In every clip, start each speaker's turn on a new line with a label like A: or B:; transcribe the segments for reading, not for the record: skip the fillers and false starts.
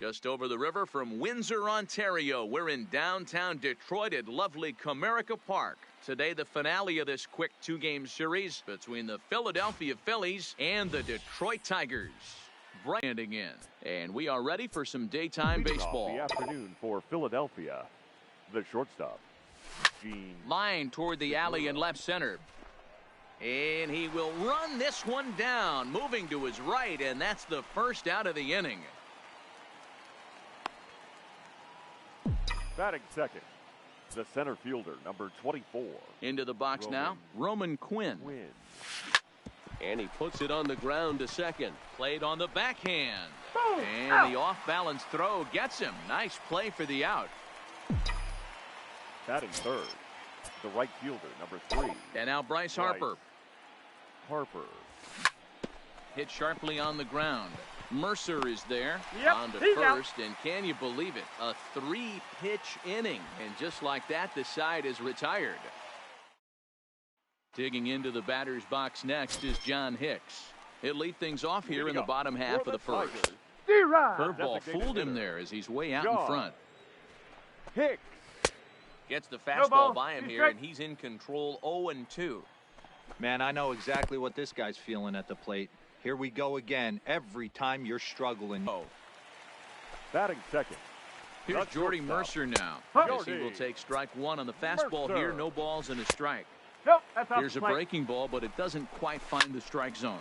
A: Just over the river from Windsor, Ontario, we're in downtown Detroit at lovely Comerica Park. Today, the finale of this quick two-game series between the Philadelphia Phillies and the Detroit Tigers. Branding in, and we are ready for some daytime baseball.
B: The afternoon for Philadelphia, the shortstop, Gene.
A: Line toward the alley in left center. And he will run this one down, moving to his right, and that's the first out of the inning.
B: Batting second, the center fielder, number 24.
A: Into the box now, Roman Quinn. And he puts it on the ground to second. Played on the backhand. And the off-balance throw gets him. Nice play for the out.
B: Batting third, the right fielder, number 3.
A: And now Bryce Harper. Hit sharply on the ground. Mercer is there. On to first, and can you believe it? A 3-pitch inning. And just like that, the side is retired. Digging into the batter's box next is John Hicks. He'll lead things off here in the bottom half of the first. Curveball fooled him there as he's way out in front.
B: Hicks
A: gets the fastball by him here, and he's in control 0-2.
C: Man, I know exactly what this guy's feeling at the plate. Here we go again. Every time you're struggling.
B: Batting second.
A: Here's Jordy Mercer now. As he will take strike one on the fastball here. No balls and a strike. Here's a breaking ball, but it doesn't quite find the strike zone.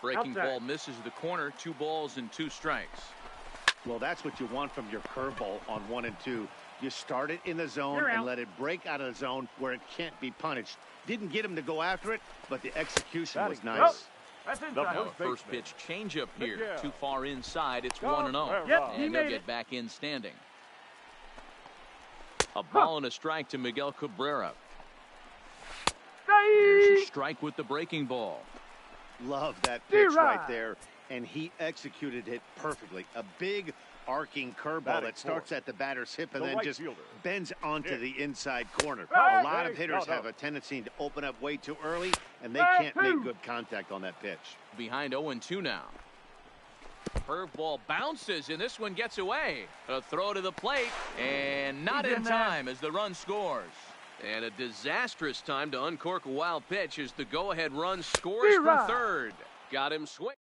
A: Breaking ball misses the corner. 2 balls and 2 strikes.
D: Well, that's what you want from your curveball on 1 and 2. You start it in the zone and let it break out of the zone where it can't be punished. Didn't get him to go after it, but the execution was nice.
A: First pitch changeup here. Too far inside. It's 1-0. And he'll get back in standing. A ball and a strike to Miguel Cabrera. Here's a strike with the breaking ball.
D: Love that pitch right there, and he executed it perfectly. A big arcing curveball that starts at the batter's hip and then just bends onto the inside corner. A lot of hitters have a tendency to open up way too early, and they can't make good contact on that pitch.
A: Behind 0-2 now. Curveball bounces, and this one gets away. A throw to the plate, and not in time as the run scores. And a disastrous time to uncork a wild pitch as the go-ahead run scores from third. Got him swing.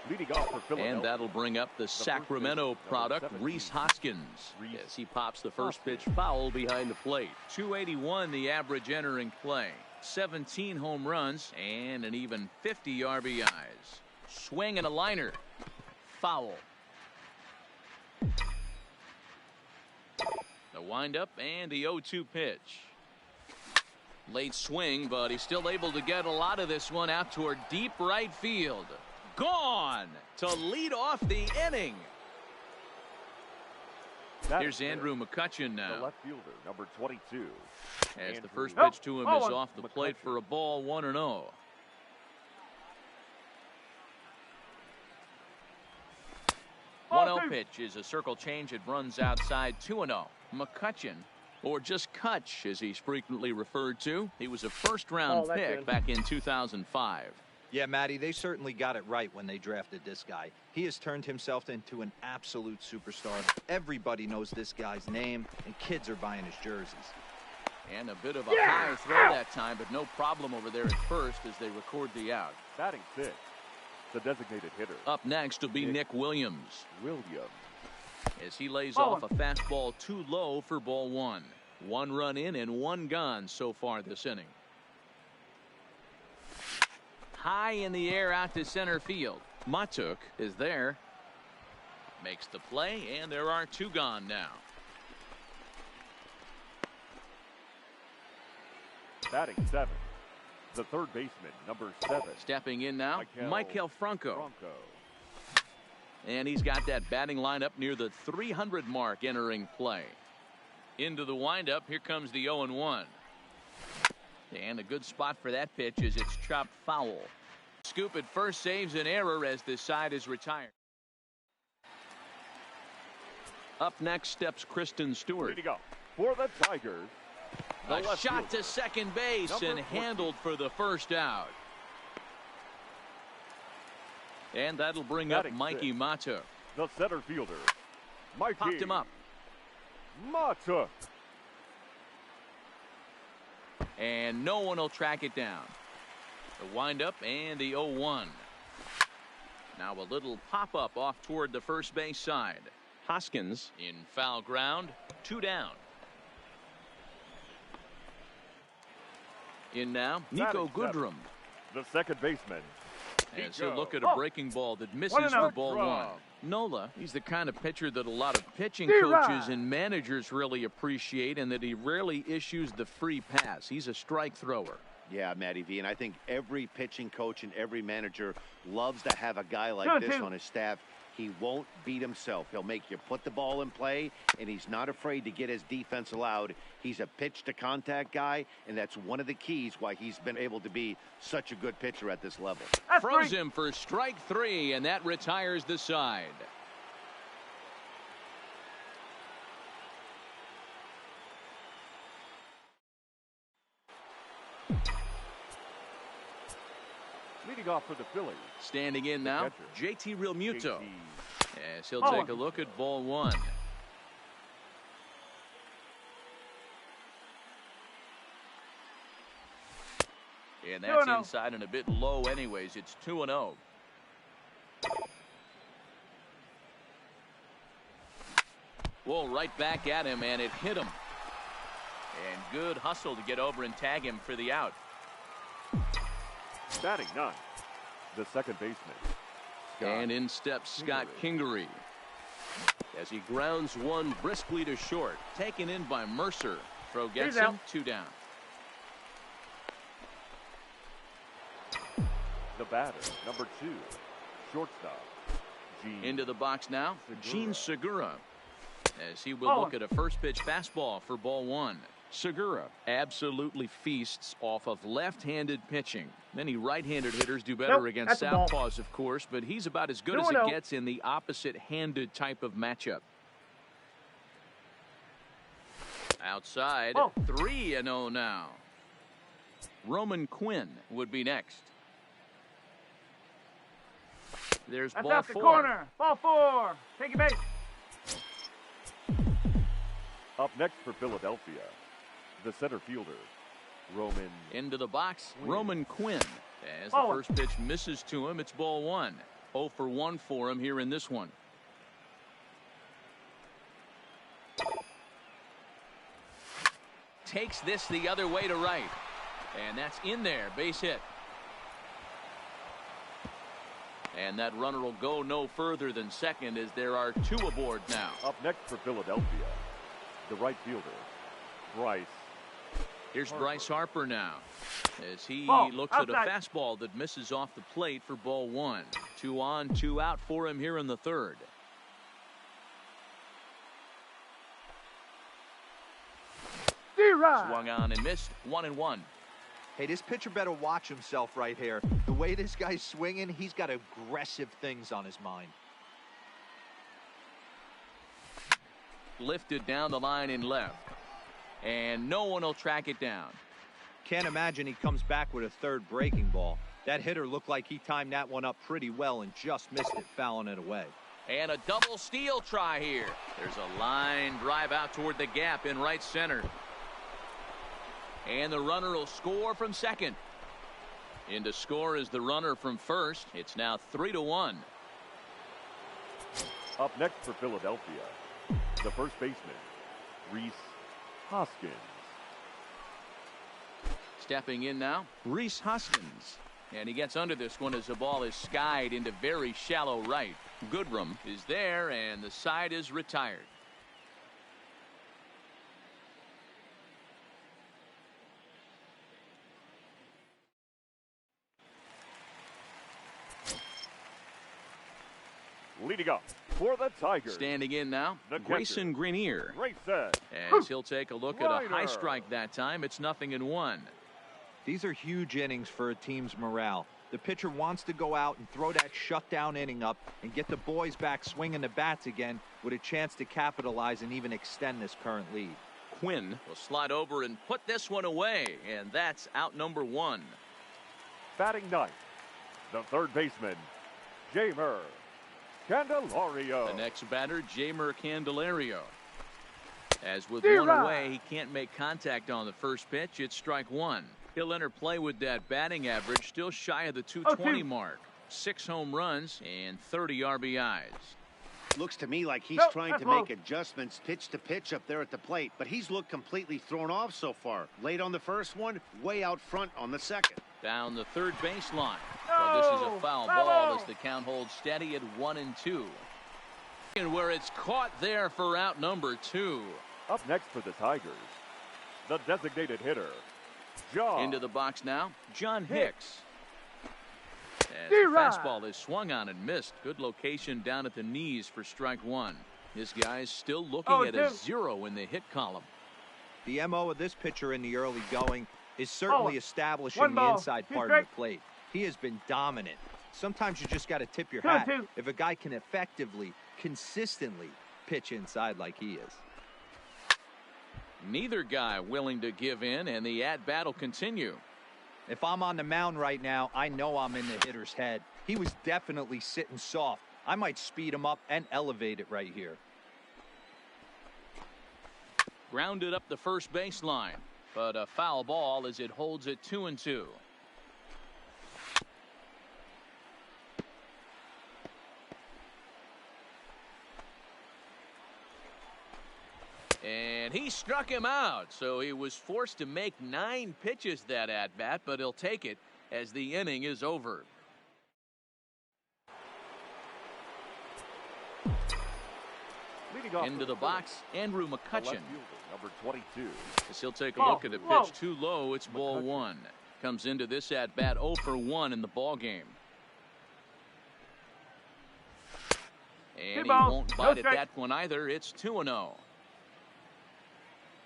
B: Leading off for Philadelphia.
A: And that'll bring up the Sacramento product, Rhys Hoskins, as he pops the first pitch foul behind the plate. 281 the average entering play. 17 home runs and an even 50 RBIs. Swing and a liner. Foul. The windup and the 0-2 pitch. Late swing, but he's still able to get a lot of this one out toward deep right field. Gone to lead off the inning. Here's Andrew McCutchen now.
B: The left fielder, number 22.
A: As the first pitch to him is off the plate for a ball, 1-0. Pitch is a circle change. It runs outside 2-0. McCutchen, or just Kutch as he's frequently referred to. He was a first-round pick back in 2005.
C: Yeah, Matty, they certainly got it right when they drafted this guy. He has turned himself into an absolute superstar. Everybody knows this guy's name, and kids are buying his jerseys.
A: And a bit of a high throw that time, but no problem over there at first as they record the out.
B: Batting 6, the designated hitter.
A: Up next will be Nick Williams. As he lays off a fastball too low for ball 1. 1 run in and 1 gone so far this inning. High in the air out to center field. Matuk is there. Makes the play, and there are 2 gone now.
B: Batting 7, the third baseman, number 7.
A: Stepping in now, Maikel Franco. And he's got that batting lineup near the 300 mark entering play. Into the windup, here comes the 0-1. And a good spot for that pitch as it's chopped foul. Scoop at first saves an error as this side is retired. Up next steps Kristen Stewart.
B: Ready to go for the Tigers,
A: A shot to second base and handled for the first out. And that'll bring up Mikey Mata.
B: The center fielder, Mikey.
A: Popped him up.
B: Mata.
A: And no one will track it down. The windup and the 0-1. Now a little pop-up off toward the first base side. Hoskins in foul ground, 2 down. In now, Nico Goodrum.
B: The second baseman.
A: As he'll look at a breaking ball that misses for ball 1. Nola, he's the kind of pitcher that a lot of pitching coaches and managers really appreciate, and that he rarely issues the free pass. He's a strike thrower.
D: Yeah, Matty V, and I think every pitching coach and every manager loves to have a guy like this on his staff. He won't beat himself. He'll make you put the ball in play, and he's not afraid to get his defense allowed. He's a pitch-to-contact guy, and that's one of the keys why he's been able to be such a good pitcher at this level.
A: Froze him for strike 3, and that retires the side.
B: Leading off for the Phillies.
A: Standing in now, JT Realmuto. As he'll take a look at ball 1. And that's inside and a bit low anyways. It's 2-0. Well, right back at him, and it hit him. And good hustle to get over and tag him for the out.
B: Batting 9, the second baseman. Scott.
A: And in steps Scott Kingery. As he grounds one briskly to short. Taken in by Mercer. Throw gets him, 2 down.
B: The batter, number 2, shortstop.
A: Into the box now, Gene Segura. As he will look at a first pitch fastball for ball 1. Segura absolutely feasts off of left-handed pitching. Many right-handed hitters do better against southpaws, of course, but he's about as good as it gets in the opposite-handed type of matchup. Outside, 3-0 now. Roman Quinn would be next. There's ball 4.
E: That's out the corner. Ball 4. Take it base.
B: Up next for Philadelphia, the center fielder, Roman.
A: Into the box, Roman Quinn. As the first pitch misses to him, it's ball 1. 0 for 1 for him here in this one. Takes this the other way to right. And that's in there, base hit. And that runner will go no further than second as there are 2 aboard now.
B: Up next for Philadelphia, the right fielder, Bryce.
A: Here's Bryce Harper now as he looks at a fastball that misses off the plate for ball 1. 2 on, 2 out for him here in the 3rd. Swung on and missed. 1-1.
C: Hey, this pitcher better watch himself right here. The way this guy's swinging, he's got aggressive things on his mind.
A: Lifted down the line in left. And no one will track it down.
C: Can't imagine he comes back with a 3rd breaking ball. That hitter looked like he timed that one up pretty well and just missed it, fouling it away.
A: And a double steal try here. There's a line drive out toward the gap in right center. And the runner will score from second. In to score is the runner from first. It's now 3-1.
B: Up next for Philadelphia, the first baseman, Rhys Hoskins.
A: Stepping in now, Rhys Hoskins. And he gets under this one as the ball is skied into very shallow right. Goodrum is there, and the side is retired.
B: Leading up for the Tigers.
A: Standing in now, Grayson Greenier.
B: Grayson.
A: As he'll take a look at a high strike that time. It's 0-1.
C: These are huge innings for a team's morale. The pitcher wants to go out and throw that shutdown inning up and get the boys back swinging the bats again with a chance to capitalize and even extend this current lead.
A: Quinn will slide over and put this one away, and that's out number 1.
B: Batting ninth, the third baseman, Jeimer Candelario.
A: The next batter, Jeimer Candelario. As with one away, he can't make contact on the first pitch. It's strike 1. He'll enter play with that batting average still shy of the 220 mark. 6 home runs and 30 RBIs.
D: Looks to me like he's trying to make adjustments pitch to pitch up there at the plate, but he's looked completely thrown off so far. Late on the first one, way out front on the second.
A: Down the third baseline. Well, this is a foul ball as the count holds steady at 1-2. And where it's caught there for out number 2.
B: Up next for the Tigers, the designated hitter, John.
A: Into the box now, John Hicks. As the fastball is swung on and missed. Good location down at the knees for strike 1. This guy's still looking at a 0 in the hit column.
C: The MO of this pitcher in the early going is certainly establishing the inside part of the plate. He has been dominant. Sometimes you just got to tip your hat if a guy can effectively, consistently pitch inside like he is.
A: Neither guy willing to give in, and the at-bat will continue.
C: If I'm on the mound right now, I know I'm in the hitter's head. He was definitely sitting soft. I might speed him up and elevate it right here.
A: Grounded up the first baseline, but a foul ball as it holds it 2-2. And he struck him out, so he was forced to make 9 pitches that at-bat, but he'll take it as the inning is over. Into the box, Andrew McCutchen.
B: Number 22.
A: As he'll take a look at the pitch too low, it's ball 1. Comes into this at-bat 0 for 1 in the ball game. And he won't bite at that one either. It's 2-0.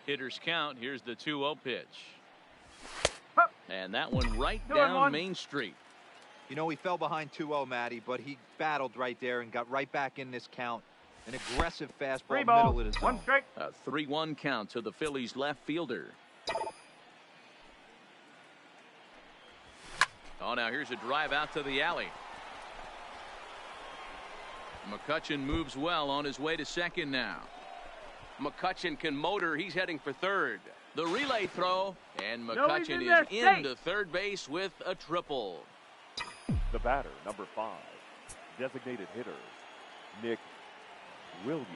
A: Hitters count. Here's the 2-0 pitch. And that one right down Main Street.
C: You know, he fell behind 2-0, Matty, but he battled right there and got right back in this count. An aggressive fastball middle of the zone.
A: A 3-1 count to the Phillies left fielder. Oh, now here's a drive out to the alley. McCutchen moves well on his way to second now. McCutchen can motor. He's heading for third. The relay throw, and McCutchen is into third base with a triple.
B: The batter, number 5, designated hitter, Nick Williams.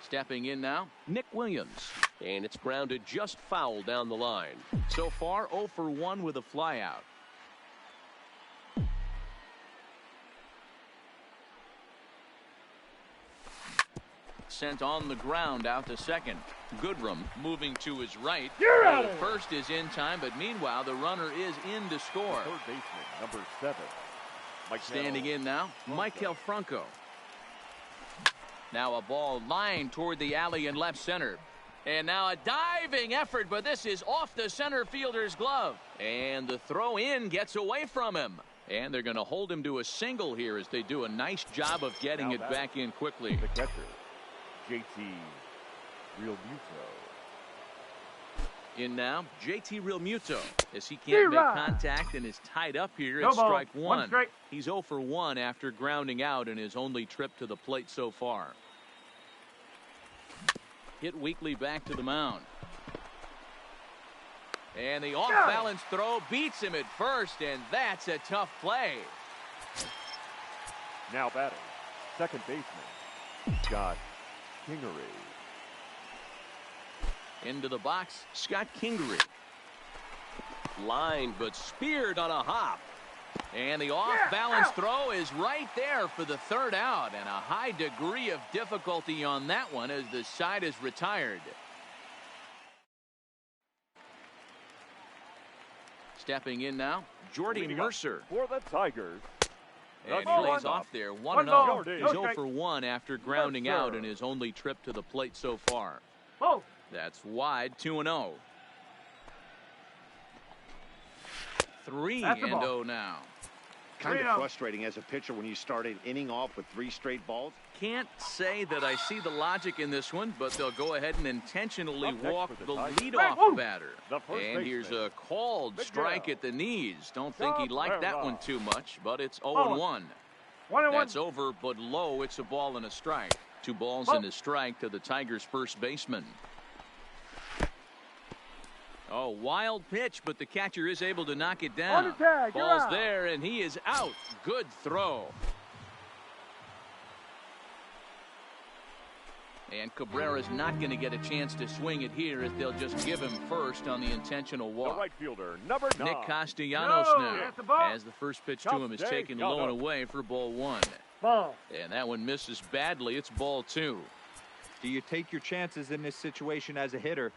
A: Stepping in now, Nick Williams. And it's grounded just foul down the line. So far, 0 for 1 with a flyout. Sent on the ground out to second. Goodrum moving to his right. The first is in time, but meanwhile the runner is in to score.
B: Third baseman, number 7.
A: Standing in now, Maikel Franco. Now a ball lined toward the alley in left center. And now a diving effort, but this is off the center fielder's glove. And the throw in gets away from him. And they're going to hold him to a single here as they do a nice job of getting it back in quickly.
B: The catcher, JT Realmuto.
A: In now, JT Realmuto, as he can't make contact and is tied up here at strike 1. He's 0 for 1 after grounding out in his only trip to the plate so far. Hit weakly back to the mound. And the off-balance throw beats him at first, and that's a tough play.
B: Now batting, second baseman, Scott Kingery.
A: Into the box, Scott Kingery. Lined but speared on a hop. And the off-balance throw is right there for the third out. And a high degree of difficulty on that one as the side is retired. Stepping in now, Jordy Mercer.
B: For the Tigers.
A: And he lays off there, 1-0. He's 0 for 1 after grounding out in his only trip to the plate so far. That's wide, 2-0. 3-0 now.
D: kind of frustrating as a pitcher when you start an inning off with 3 straight balls.
A: Can't say that I see the logic in this one, but they'll go ahead and intentionally walk the leadoff batter. And here's a called strike at the knees. Don't think he liked that one too much, but it's 0-1. That's over, but low. It's a ball and a strike. 2 balls and a strike to the Tigers' first baseman. Oh, wild pitch, but the catcher is able to knock it down. Ball's there, and he is out. Good throw. And Cabrera's not going to get a chance to swing it here as they'll just give him first on the intentional walk.
B: The right fielder, number 9.
A: Nick Castellanos now, as the first pitch to him is taken low and away for ball 1. And that one misses badly. It's ball 2.
C: Do you take your chances in this situation as a hitter,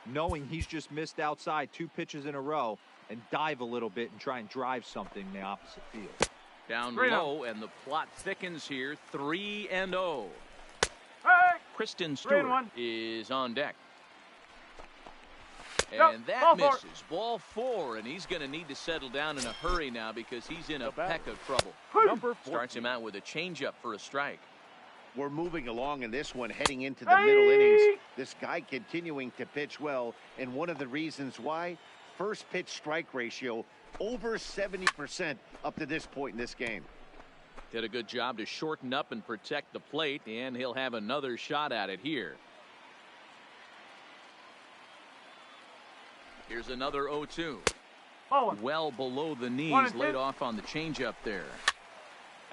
C: knowing he's just missed outside 2 pitches in a row, and dive a little bit and try and drive something in the opposite field?
A: Down low, and the plot thickens here. 3-0. Kristen Stewart is on deck. And that misses. Ball 4, and he's going to need to settle down in a hurry now because he's in a peck of trouble. Starts him out with a changeup for a strike.
D: We're moving along in this one, heading into the middle innings. This guy continuing to pitch well, and one of the reasons why, first pitch strike ratio over 70% up to this point in this game.
A: Did a good job to shorten up and protect the plate, and he'll have another shot at it here. Here's another 0-2. Well below the knees, laid off on the changeup there.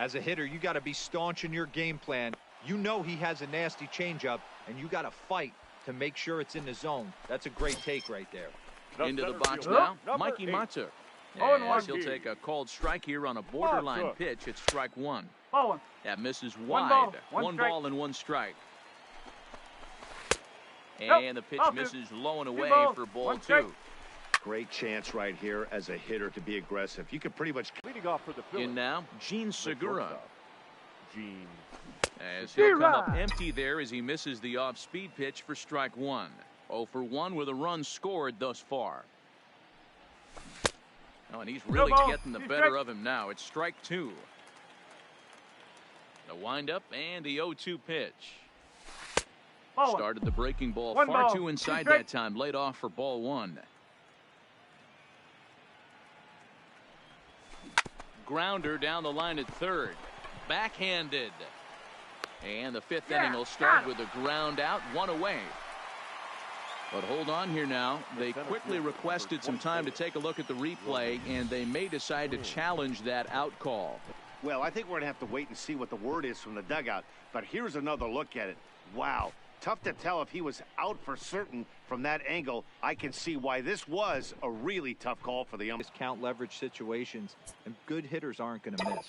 C: As a hitter, you got to be staunch in your game plan. You know he has a nasty changeup, and you got to fight to make sure it's in the zone. That's a great take right there.
A: Into the box now, Mikey Matuk. As he'll take a called strike here on a borderline pitch. It's strike 1. That misses wide. One ball and 1 strike. And the pitch misses low and away for ball 2.
D: Great chance right here as a hitter to be aggressive. You could pretty much
B: leading off for the Phillies.
A: In now, Gene Segura.
B: Gene.
A: As he'll come up empty there as he misses the off-speed pitch for strike 1. 0 for 1 with a run scored thus far. Oh, and he's really getting the better of him now. It's strike 2. The windup and the 0-2 pitch. Started the breaking ball far too inside that time. Laid off for ball 1. Grounder down the line at third. Backhanded. And the 5th inning will start with a ground out, 1 away. But hold on here now. They quickly requested some time to take a look at the replay, and they may decide to challenge that out call.
D: Well, I think we're going to have to wait and see what the word is from the dugout. But here's another look at it. Wow. Tough to tell if he was out for certain from that angle. I can see why this was a really tough call for the umpire.
C: Count leverage situations, and good hitters aren't going to miss.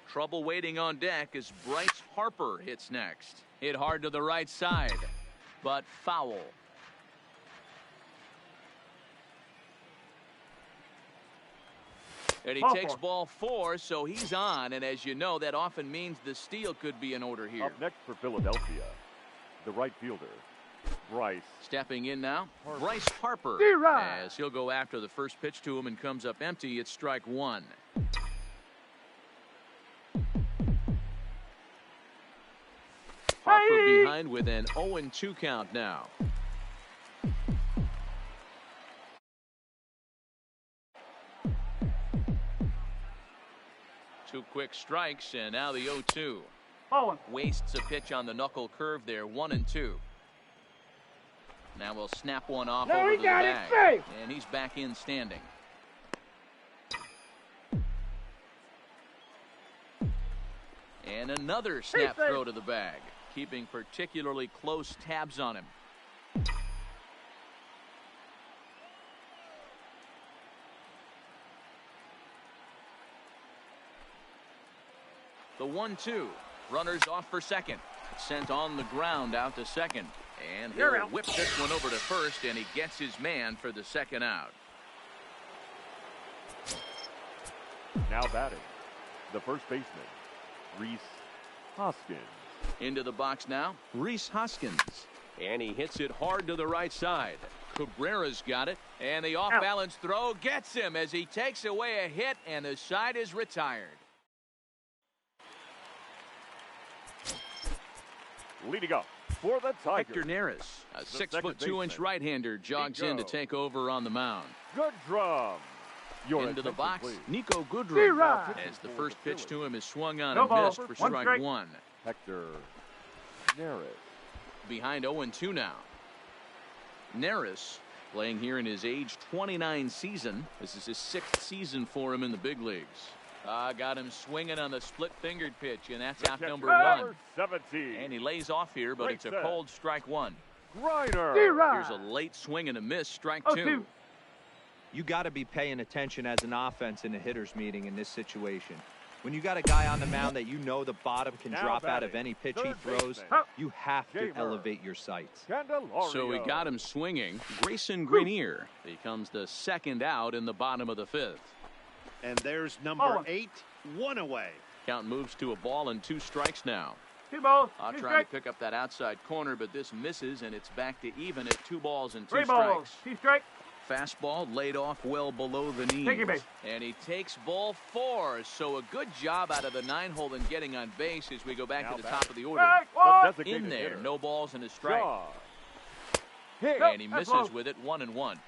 A: Trouble waiting on deck as Bryce Harper hits next. Hit hard to the right side, but foul. And he takes ball 4, so he's on. And as you know, that often means the steal could be in order here.
B: Up next for Philadelphia, the right fielder, Bryce.
A: Stepping in now, Bryce Harper. As he'll go after the first pitch to him and comes up empty. It's strike 1. Harper behind with an 0-2 count now. Two quick strikes, and now the 0-2. Wastes a pitch on the knuckle curve there, 1-2. Now we'll snap one off over the bag, and he's back in standing. And another snap throw to the bag, keeping particularly close tabs on him. The 1-2. Runners off for second. Sent on the ground out to second. And he'll whip this one over to first, and he gets his man for the second out.
B: Now batting, the first baseman, Rhys Hoskins.
A: Into the box now, Rhys Hoskins. And he hits it hard to the right side. Cabrera's got it, and the off-balance throw gets him as he takes away a hit, and the side is retired.
B: Leading up for the Tigers,
A: Hector Neris, a 6'2" right-hander, jogs in to take over on the mound.
B: Goodrum.
A: Into the box, please. Niko Goodrum, as the first pitch to him is swung on and missed for strike one.
B: Hector Neris.
A: Behind 0-2 now. Neris playing here in his age 29 season. This is his 6th season for him in the big leagues. Got him swinging on the split-fingered pitch, and that's out number 1.
B: 17.
A: And he lays off here, but it's a cold strike 1.
B: Griner.
A: Here's a late swing and a miss, strike 2.
C: You got to be paying attention as an offense in a hitter's meeting in this situation. When you got a guy on the mound that you know the bottom can drop out of any pitch he throws, you have to elevate your sights.
A: So we got him swinging. Grayson Greenier becomes the second out in the bottom of the 5th.
D: And there's number 8, 1 away.
A: Count moves to a ball and 2 strikes now.
E: 2 balls.
A: I'll
E: two
A: try
E: strikes.
A: to pick up that outside corner, but this misses, and it's back to even at 2 balls and 2
E: 3
A: strikes.
E: balls. 2 strikes.
A: Fastball laid off well below the knees.
E: Take your base.
A: And he takes ball 4. So a good job out of the 9-hole in getting on base as we go back to the top of the order. In there, no balls and a strike. And he misses with it, 1-1.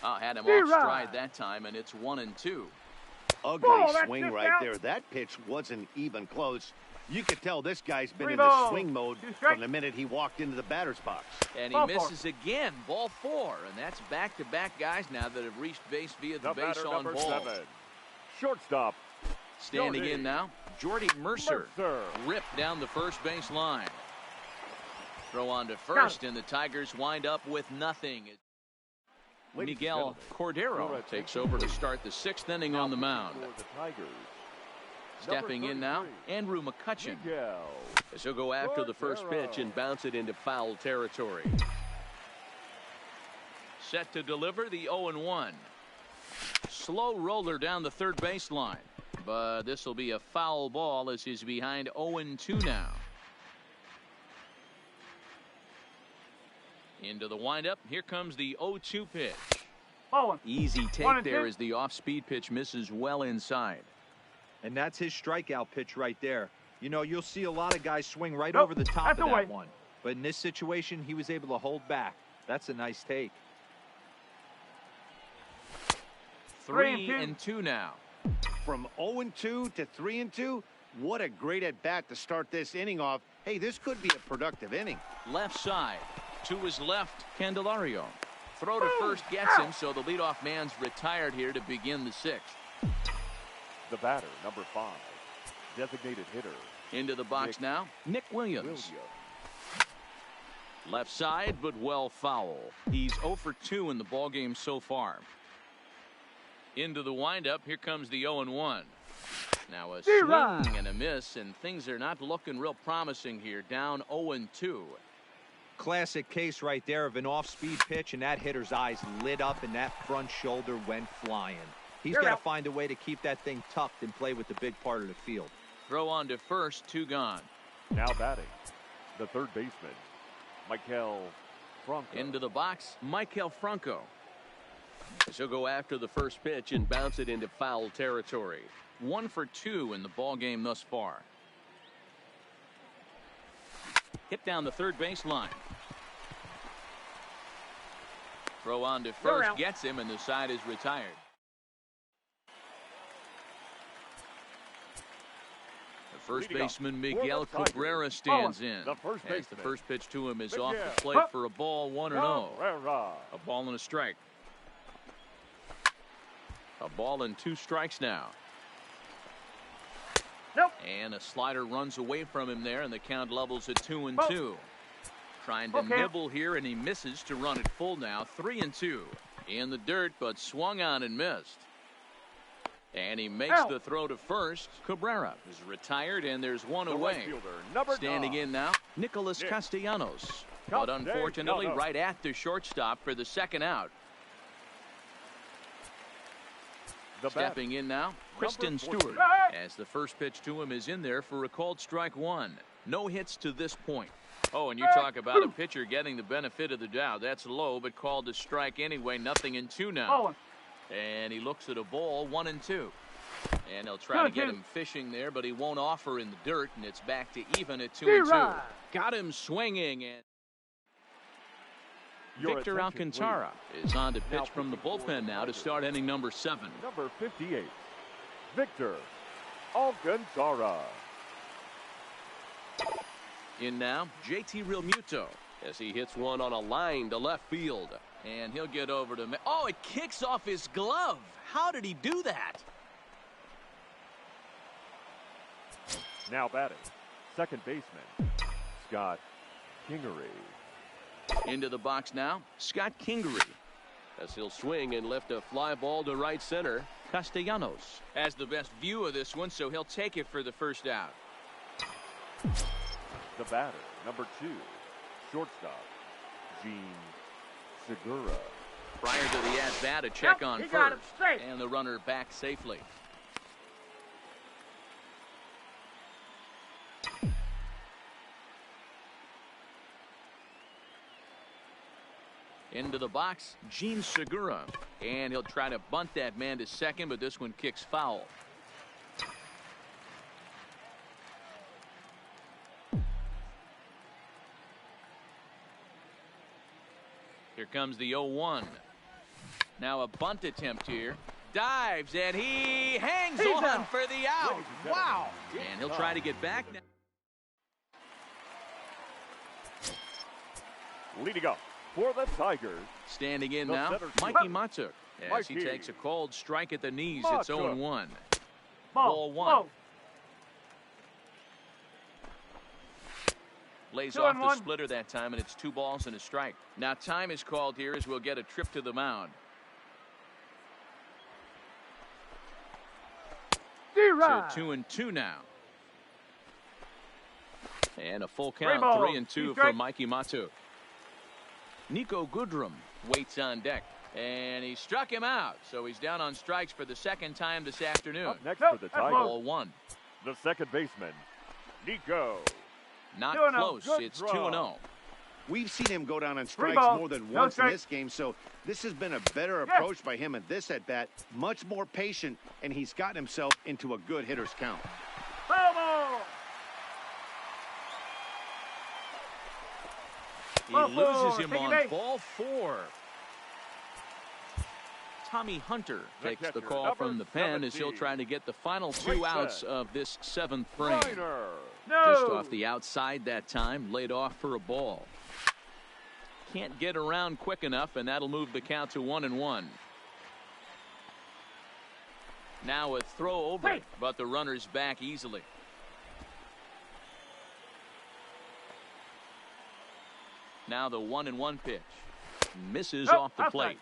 A: Had him off stride that time, and it's 1-2.
D: Ugly swing right there. That pitch wasn't even close. You could tell this guy's been in the swing mode from the minute he walked into the batter's box.
A: And he misses again, ball 4. And that's back-to-back guys now that have reached base via the base on ball.
B: 7. Shortstop.
A: Standing in now, Jordy Mercer. Ripped down the first base line. Throw on to first, and the Tigers wind up with nothing. Miguel Cordero takes over to start the 6th inning on the mound. Stepping in now, Andrew McCutchen. As he'll go after the first pitch and bounce it into foul territory. Set to deliver the 0-1. Slow roller down the third baseline. But this will be a foul ball as he's behind 0-2 now. Into the windup. Here comes the 0-2 pitch. Easy take there as the off-speed pitch misses well inside.
C: And that's his strikeout pitch right there. You know, you'll see a lot of guys swing right over the top of that one. But in this situation, he was able to hold back. That's a nice take.
A: 3-2 now.
D: From 0-2 to 3-2, what a great at-bat to start this inning off. Hey, this could be a productive inning.
A: Left side. To his left, Candelario. Throw to first gets him, so the leadoff man's retired here to begin the 6th.
B: The batter, number 5, designated hitter.
A: Into the box now, Nick Williams. Left side, but well foul. He's 0 for 2 in the ballgame so far. Into the windup, here comes the 0-1. Now a swing and a miss, and things are not looking real promising here. Down 0-2.
C: Classic case right there of an off-speed pitch, and that hitter's eyes lit up, and that front shoulder went flying. He's got to find a way to keep that thing tucked and play with the big part of the field.
A: Throw on to first, 2 gone.
B: Now batting, the third baseman, Maikel Franco.
A: Into the box, Maikel Franco. He'll go after the first pitch and bounce it into foul territory. 1 for 2 in the ballgame thus far. Hit down the third baseline. Throw on to first, gets him, and the side is retired. First baseman Miguel Cabrera stands in.
B: The
A: first pitch to him is off the plate for a ball, 1-0. A ball and a strike. A ball and 2 strikes now. And a slider runs away from him there, and the count levels at 2-2. Trying to nibble here, and he misses to run it full now. 3-2. In the dirt, but swung on and missed. And he makes the throw to first. Cabrera is retired, and there's 1 away. Standing in now, Nicholas Castellanos. But unfortunately, right at the shortstop for the second out. Stepping in now, Kristen Stewart. As the first pitch to him is in there for a called strike 1. No hits to this point. Oh, and you talk about a pitcher getting the benefit of the doubt. That's low, but called a strike anyway. 0-2 now. And he looks at a ball, 1-2. And he'll try to get him fishing there, but he won't offer in the dirt, and it's back to even at 2-2. Got him swinging, and Victor Alcantara is on to pitch from the bullpen now to start inning number 7.
B: Number 58, Victor Alcantara.
A: In now, JT Realmuto as he hits one on a line to left field. And he'll get over to... Oh, it kicks off his glove. How did he do that?
B: Now batting, second baseman, Scott Kingery.
A: Into the box now, Scott Kingery. As he'll swing and lift a fly ball to right center. Castellanos has the best view of this one, so he'll take it for the first out.
B: The batter, number 2, shortstop, Gene Segura.
A: Prior to the at-bat, a check on first. And the runner back safely. Into the box, Gene Segura. And he'll try to bunt that man to second, but this one kicks foul. Here comes the 0-1. Now a bunt attempt here. Dives, and he hangs on for the out. Wow. And he'll try to get back now.
B: Leading up for the Tigers.
A: Standing in now, Mikey Matuk. As he takes a cold strike at the knees, it's 0-1. Ball 1. Lays off the splitter that time, and it's 2 balls and a strike. Now time is called here as we'll get a trip to the mound. So 2-2 now. And a full count, 3-2 for Mikey Matuk. Nico Goodrum waits on deck. And he struck him out, so he's down on strikes for the second time this afternoon.
B: Up next for the Tigers,
A: Ball 1.
B: the second baseman, Nico.
A: Not close. It's 2-0.
D: We've seen him go down on strikes more than once in this game, so this has been a better approach by him at this at-bat. Much more patient, and he's gotten himself into a good hitter's count.
A: He loses him on ball 4. Tommy Hunter takes the call from the pen as he'll try to get the final 2 outs of this 7th frame. Just off the outside that time, laid off for a ball. Can't get around quick enough, and that'll move the count to 1-1. Now a throw over, but the runner's back easily. Now the 1-1 pitch. Misses off the plate.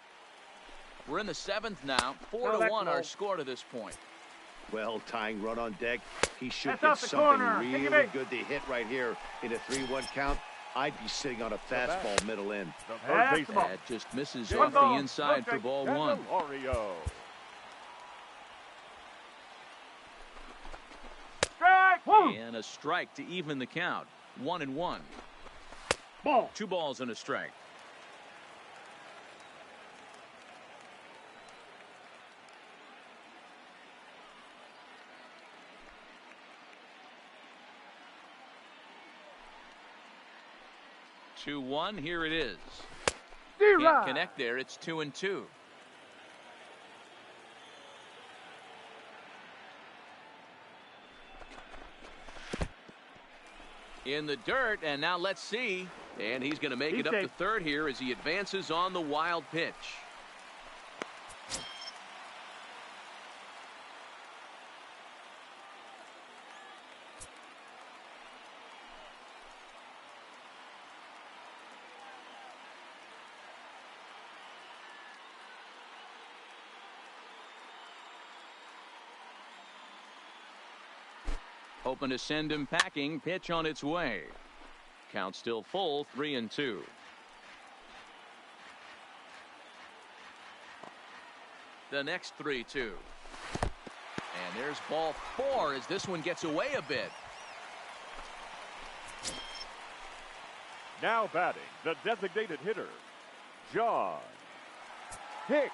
A: We're in the 7th now. 4-1 our score to this point.
D: Well, tying run on deck. He should get something really good to hit right here in a 3-1 count. I'd be sitting on a fastball middle in.
A: That just misses off the inside for ball 1. And a strike to even the count. 1-1. 2 balls and a strike. Two 2-1. Here it is. Can't connect there. It's 2-2. In the dirt, and now let's see. And he's going to make it up to third here as he advances on the wild pitch. Hoping to send him packing. Pitch on its way. Count still full, 3-2. The next 3-2. And there's ball 4 as this one gets away a bit.
B: Now batting, the designated hitter, John Hicks.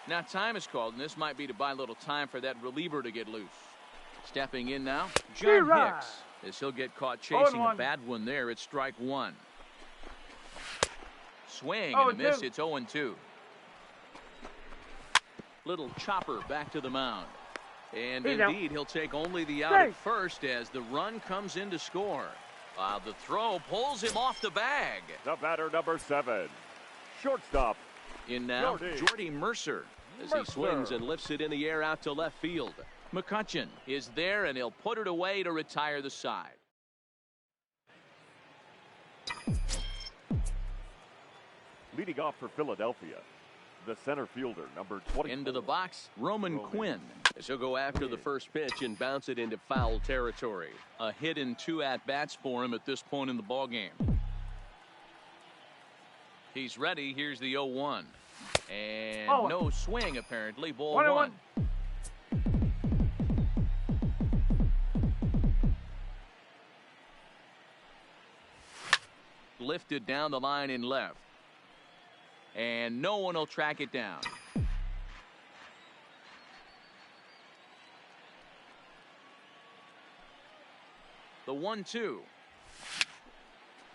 A: Now time is called, and this might be to buy a little time for that reliever to get loose. Stepping in now, John Hicks, as he'll get caught chasing a bad one there. It's strike one. Swing and a miss. It's 0-2. Little chopper back to the mound. And indeed, he'll take only the out at first as the run comes in to score. While the throw pulls him off the bag.
B: The batter, number 7, shortstop.
A: In now, Jordy Mercer, as he swings and lifts it in the air out to left field. McCutchen is there, and he'll put it away to retire the side.
B: Leading off for Philadelphia, the center fielder, number 20.
A: Into the box, Roman Quinn, as he'll go after the first pitch and bounce it into foul territory. A hit and 2 at-bats for him at this point in the ballgame. He's ready. Here's the 0-1. And no swing, apparently. Ball 1. Lifted down the line in left. And no one will track it down. The 1-2.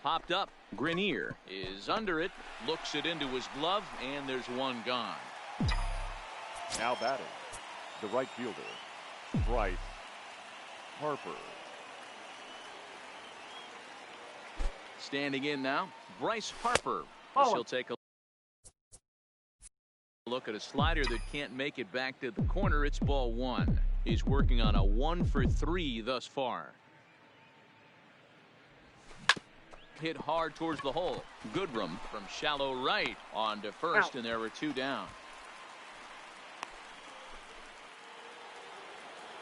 A: Popped up. Grenier is under it. Looks it into his glove, and there's one gone.
B: Now batting, the right fielder, Bryce Harper.
A: Standing in now, Bryce Harper. As he'll take a look at a slider that can't make it back to the corner. It's ball 1. He's working on a 1-for-3 thus far. Hit hard towards the hole. Goodrum from shallow right on to first, and there were 2 down.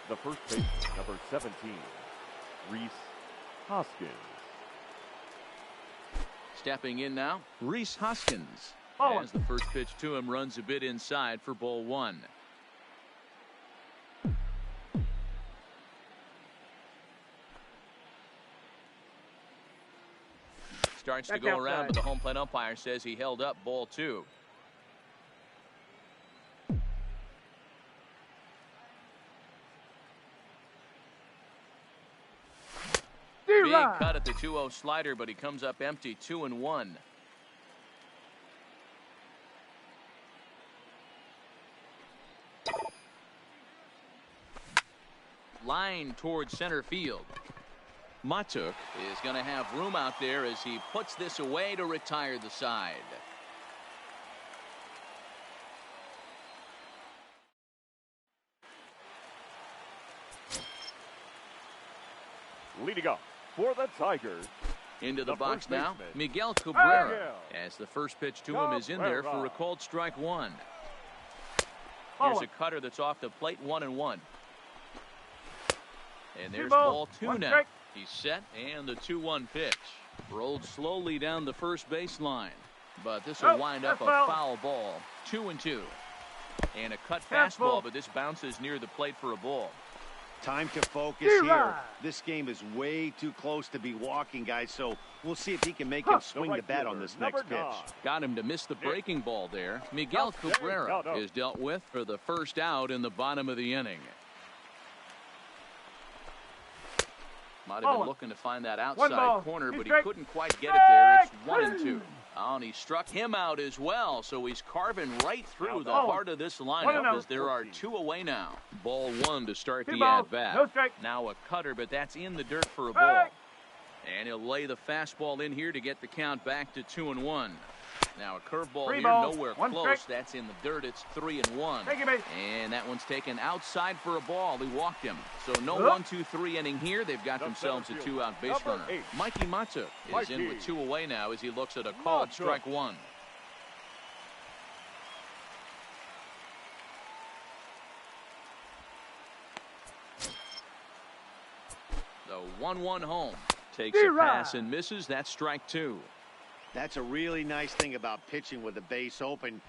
B: The first baseman, number 17, Rhys Hoskins.
A: Stepping in now, Rhys Hoskins. As the first pitch to him runs a bit inside for ball 1. Starts to go around, but the home plate umpire says he held up ball 2. Big cut at the 2-0 slider, but he comes up empty. 2-1. Line towards center field. Matuk is going to have room out there as he puts this away to retire the side.
B: Leading up for the Tigers.
A: Into the box now, Miguel Cabrera. As the first pitch to him is in there for a called strike 1. Here's a cutter that's off the plate, 1-1. And there's ball 2 now. He's set, and the 2-1 pitch. Rolled slowly down the first baseline. But this will wind up a foul ball. 2-2. And a cut fastball, but this bounces near the plate for a ball.
D: Time to focus here. This game is way too close to be walking, guys, so we'll see if he can make him swing the bat on this next pitch.
A: Got him to miss the breaking ball there. Miguel Cabrera is dealt with for the first out in the bottom of the inning. Might have been looking to find that outside corner, but he couldn't quite get it there. It's 1-2. And he struck him out as well, so he's carving right through the heart of this lineup as there are 2 away now. Ball 1 to start the at-bat. Now a cutter, but that's in the dirt for a ball. And he'll lay the fastball in here to get the count back to 2-1. Now a curveball here, nowhere close. That's in the dirt. It's 3-1. And that one's taken outside for a ball. He walked him. So no 1-2-3 inning here. They've got themselves a 2-out base runner. Mikey Matuk is in with 2 away now as he looks at a called strike 1. The 1-1 home. Takes a pass and misses. That's strike 2.
D: That's a really nice thing about pitching with the base open.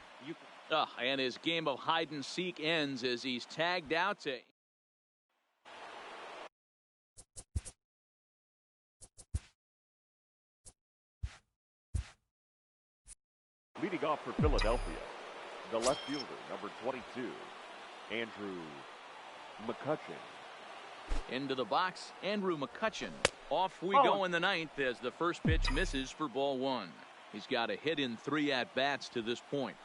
A: And his game of hide and seek ends as he's tagged out to
B: Leading off for Philadelphia, the left fielder, number 22, Andrew McCutchen.
A: Into the box, Andrew McCutchen. Off we go in the ninth as the first pitch misses for ball one. He's got a hit in 3 at-bats to this point.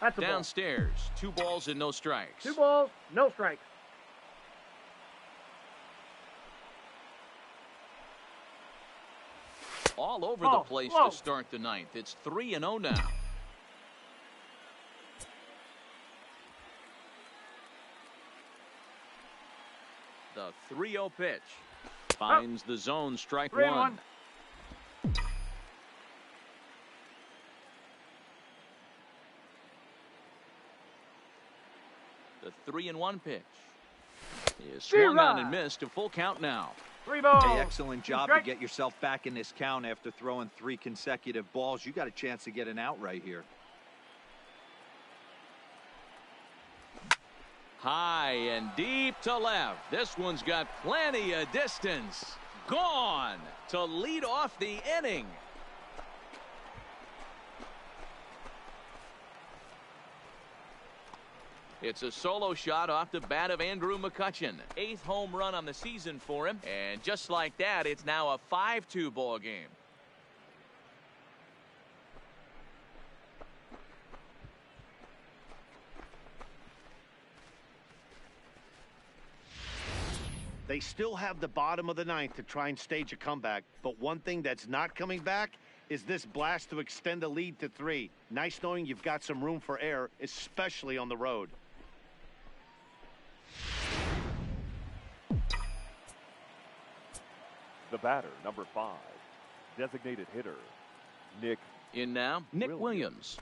E: That's a
A: downstairs, 2 balls and no strikes.
E: 2 balls, no strikes.
A: All over the place to start the ninth. It's 3-0 now. The 3-0 pitch. Finds the zone, strike 1. The 3-1 pitch is swung on and missed. A full count now.
E: 3 balls.
C: Hey, excellent job to get yourself back in this count after throwing 3 consecutive balls. You got a chance to get an out right here.
A: High and deep to left. This one's got plenty of distance. Gone to lead off the inning. It's a solo shot off the bat of Andrew McCutchen. 8th home run on the season for him. And just like that, it's now a 5-2 ball game.
D: They still have the bottom of the ninth to try and stage a comeback. But one thing that's not coming back is this blast to extend the lead to 3. Nice knowing you've got some room for error, especially on the road.
B: The batter, number 5, designated hitter, Nick.
A: In now, Nick Williams.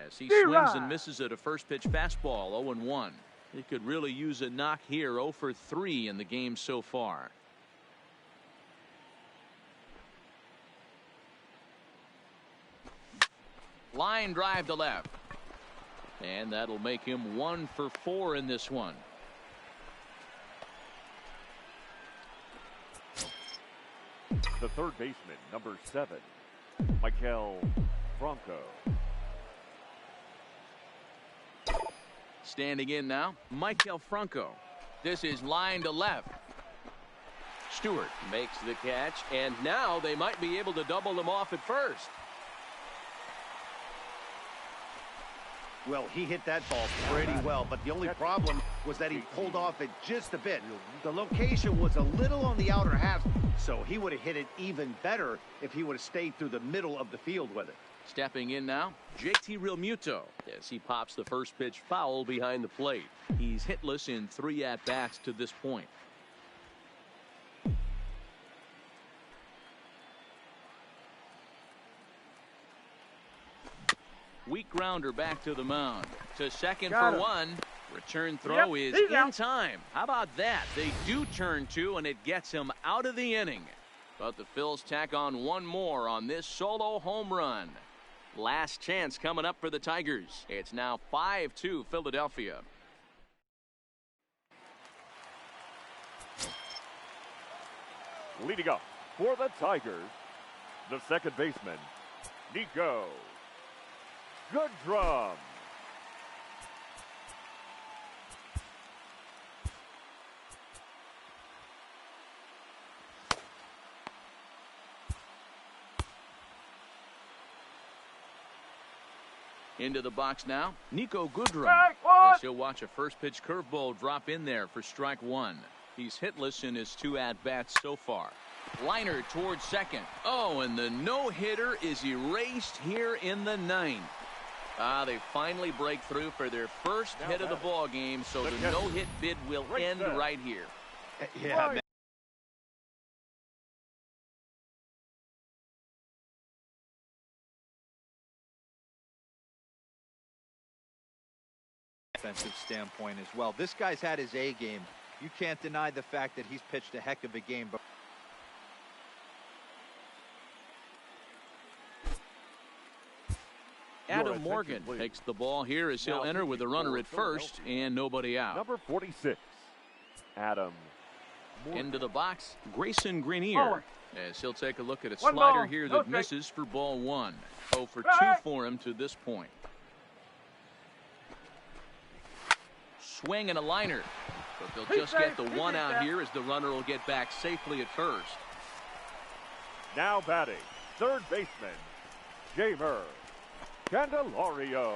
A: As he swings and misses at a first pitch fastball, 0-1. He could really use a knock here, 0 for 3 in the game so far. Line drive to left. And that'll make him 1 for 4 in this one.
B: The third baseman, number 7, Maikel Franco.
A: Standing in now, Maikel Franco. This is line to left. Stewart makes the catch, and now they might be able to double them off at first.
D: Well, he hit that ball pretty well, but the only problem was that he pulled off it just a bit. The location was a little on the outer half, so he would have hit it even better if he would have stayed through the middle of the field with it.
A: Stepping in now, JT Realmuto as he pops the first pitch foul behind the plate. He's hitless in 3 at-bats to this point. Weak grounder back to the mound. To second for 1. Return throw is in time. How about that? They do turn 2, and it gets him out of the inning. But the Phils tack on 1 more on this solo home run. Last chance coming up for the Tigers. It's now 5-2 Philadelphia.
B: Leading up for the Tigers, the second baseman, Niko Goodrum.
A: Into the box now, Niko Goodrum. As he'll watch a first pitch curveball drop in there for strike 1. He's hitless in his 2 at-bats so far. Liner towards second. Oh, and the no-hitter is erased here in the 9th. They finally break through for their first hit of the ball game, so the no-hit bid will end right here.
D: Yeah, man.
C: Defensive standpoint as well. This guy's had his A game. You can't deny the fact that he's pitched a heck of a game. But
A: Adam Morgan takes the ball here as he'll enter with a runner at first and nobody out.
B: Number 46, Adam
A: Into the box, Grayson Greenier. As he'll take a look at a slider here that misses for ball 1. 0 for 2 for him to this point. Swing and a liner. But they'll just get the one out here as the runner will get back safely at first.
B: Now batting, third baseman, Jeimer Candelario.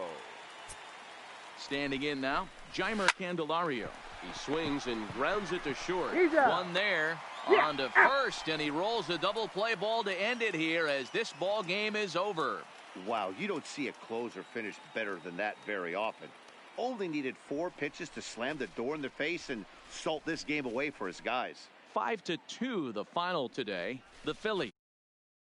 A: Standing in now, Jeimer Candelario. He swings and grounds it to short. One there. On to first, and he rolls a double play ball to end it here as this ball game is over.
D: Wow, you don't see a closer finish better than that very often. Only needed 4 pitches to slam the door in their face and salt this game away for his guys.
A: 5-2 the final today. The Phillies